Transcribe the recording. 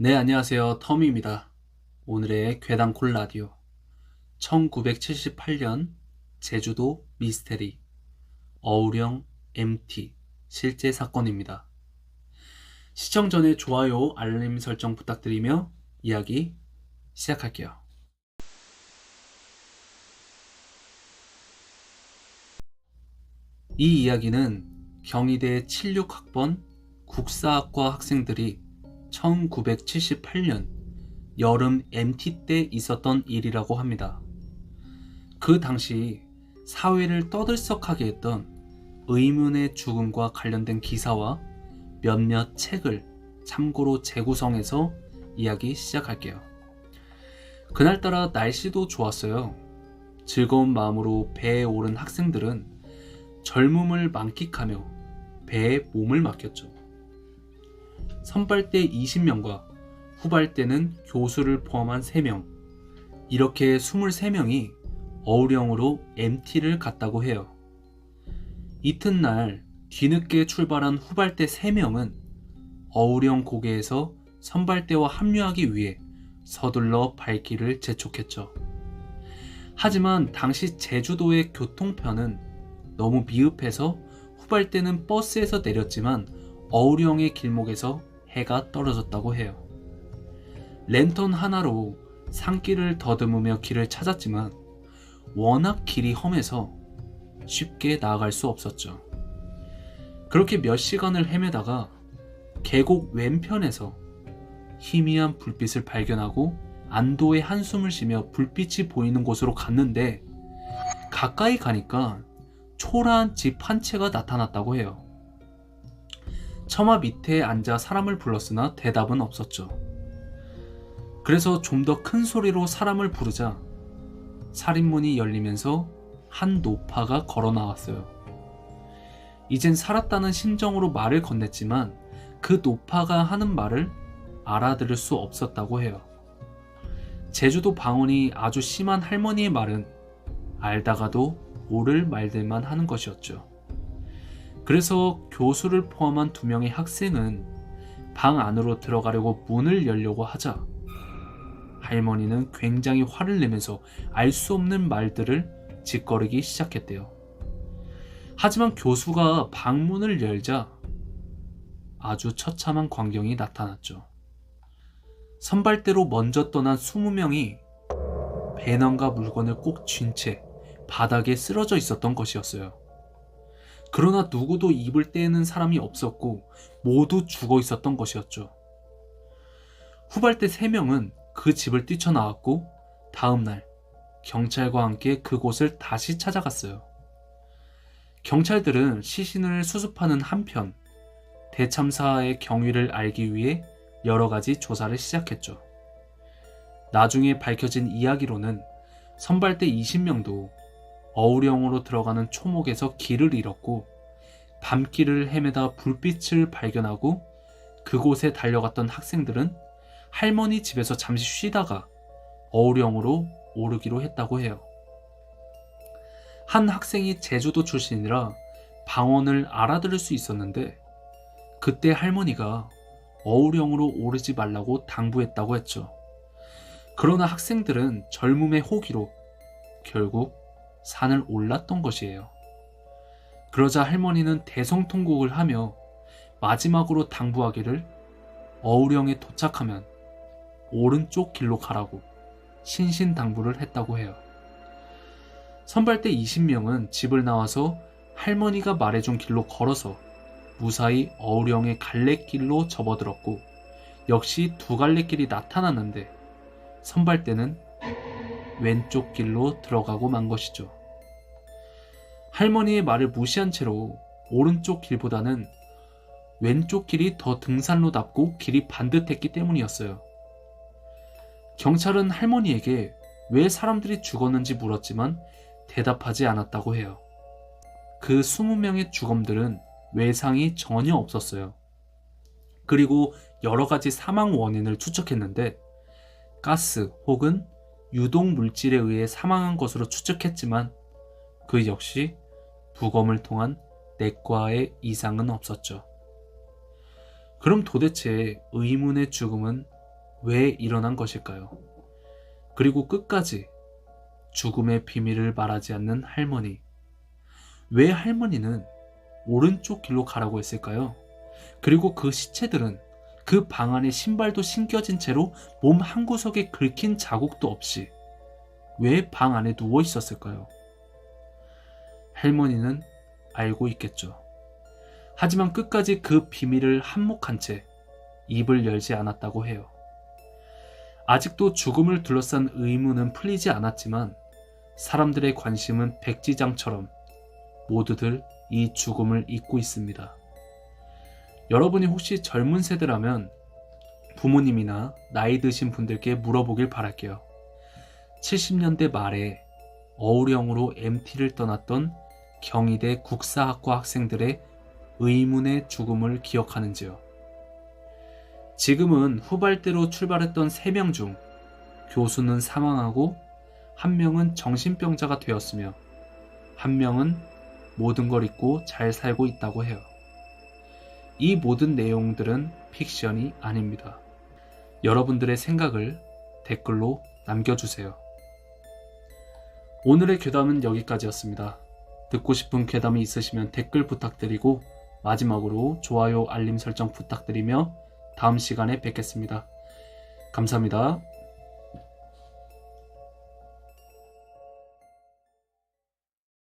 네, 안녕하세요. 터미입니다. 오늘의 괴담콜 라디오. 1978년 제주도 미스테리 어우령 MT 실제 사건입니다. 시청 전에 좋아요, 알림 설정 부탁드리며 이야기 시작할게요. 이 이야기는 경희대 76학번 국사학과 학생들이 1978년 여름 MT 때 있었던 일이라고 합니다. 그 당시 사회를 떠들썩하게 했던 의문의 죽음과 관련된 기사와 몇몇 책을 참고로 재구성해서 이야기 시작할게요. 그날따라 날씨도 좋았어요. 즐거운 마음으로 배에 오른 학생들은 젊음을 만끽하며 배에 몸을 맡겼죠. 선발대 20명과 후발대는 교수를 포함한 3명, 이렇게 23명이 어우령으로 MT를 갔다고 해요. 이튿날 뒤늦게 출발한 후발대 3명은 어우령 고개에서 선발대와 합류하기 위해 서둘러 발길을 재촉했죠. 하지만 당시 제주도의 교통편은 너무 미흡해서 후발대는 버스에서 내렸지만 어우령의 길목에서 해가 떨어졌다고 해요. 랜턴 하나로 산길을 더듬으며 길을 찾았지만 워낙 길이 험해서 쉽게 나아갈 수 없었죠. 그렇게 몇 시간을 헤매다가 계곡 왼편에서 희미한 불빛을 발견하고 안도의 한숨을 쉬며 불빛이 보이는 곳으로 갔는데 가까이 가니까 초라한 집 한 채가 나타났다고 해요. 처마 밑에 앉아 사람을 불렀으나 대답은 없었죠. 그래서 좀 더 큰 소리로 사람을 부르자 살인문이 열리면서 한 노파가 걸어 나왔어요. 이젠 살았다는 심정으로 말을 건넸지만 그 노파가 하는 말을 알아들을 수 없었다고 해요. 제주도 방언이 아주 심한 할머니의 말은 알다가도 모를 말들만 하는 것이었죠. 그래서 교수를 포함한 2명의 학생은 방 안으로 들어가려고 문을 열려고 하자 할머니는 굉장히 화를 내면서 알 수 없는 말들을 짓거리기 시작했대요. 하지만 교수가 방문을 열자 아주 처참한 광경이 나타났죠. 선발대로 먼저 떠난 20명이 배낭과 물건을 꼭 쥔 채 바닥에 쓰러져 있었던 것이었어요. 그러나 누구도 입을 떼는 사람이 없었고 모두 죽어 있었던 것이었죠. 후발대 3명은 그 집을 뛰쳐나왔고 다음날 경찰과 함께 그곳을 다시 찾아갔어요. 경찰들은 시신을 수습하는 한편 대참사의 경위를 알기 위해 여러 가지 조사를 시작했죠. 나중에 밝혀진 이야기로는 선발대 20명도 어우령으로 들어가는 초목에서 길을 잃었고 밤길을 헤매다 불빛을 발견하고 그곳에 달려갔던 학생들은 할머니 집에서 잠시 쉬다가 어우령으로 오르기로 했다고 해요. 한 학생이 제주도 출신이라 방언을 알아들을 수 있었는데 그때 할머니가 어우령으로 오르지 말라고 당부했다고 했죠. 그러나 학생들은 젊음의 호기로 결국 산을 올랐던 것이에요. 그러자 할머니는 대성통곡을 하며 마지막으로 당부하기를 어우령에 도착하면 오른쪽 길로 가라고 신신당부를 했다고 해요. 선발대 20명은 집을 나와서 할머니가 말해준 길로 걸어서 무사히 어우령의 갈래길로 접어들었고 역시 2갈래길이 나타났는데 선발대는 왼쪽 길로 들어가고 만 것이죠. 할머니의 말을 무시한 채로 오른쪽 길보다는 왼쪽 길이 더 등산로답고 길이 반듯했기 때문이었어요. 경찰은 할머니에게 왜 사람들이 죽었는지 물었지만 대답하지 않았다고 해요. 그 20명의 주검들은 외상이 전혀 없었어요. 그리고 여러 가지 사망 원인을 추측했는데 가스 혹은 유독 물질에 의해 사망한 것으로 추측했지만 그 역시 부검을 통한 내과의 이상은 없었죠. 그럼 도대체 의문의 죽음은 왜 일어난 것일까요? 그리고 끝까지 죽음의 비밀을 말하지 않는 할머니. 왜 할머니는 오른쪽 길로 가라고 했을까요? 그리고 그 시체들은 그 방 안에 신발도 신겨진 채로 몸 한구석에 긁힌 자국도 없이 왜 방 안에 누워 있었을까요? 할머니는 알고 있겠죠. 하지만 끝까지 그 비밀을 한몫한 채 입을 열지 않았다고 해요. 아직도 죽음을 둘러싼 의문은 풀리지 않았지만 사람들의 관심은 백지장처럼 모두들 이 죽음을 잊고 있습니다. 여러분이 혹시 젊은 세대라면 부모님이나 나이 드신 분들께 물어보길 바랄게요. 70년대 말에 어우령으로 MT를 떠났던 경희대 국사학과 학생들의 의문의 죽음을 기억하는지요? 지금은 후발대로 출발했던 3명 중 교수는 사망하고 1명은 정신병자가 되었으며 1명은 모든 걸 잊고 잘 살고 있다고 해요. 이 모든 내용들은 픽션이 아닙니다. 여러분들의 생각을 댓글로 남겨주세요. 오늘의 괴담은 여기까지였습니다. 듣고 싶은 괴담이 있으시면 댓글 부탁드리고 마지막으로 좋아요, 알림 설정 부탁드리며 다음 시간에 뵙겠습니다. 감사합니다.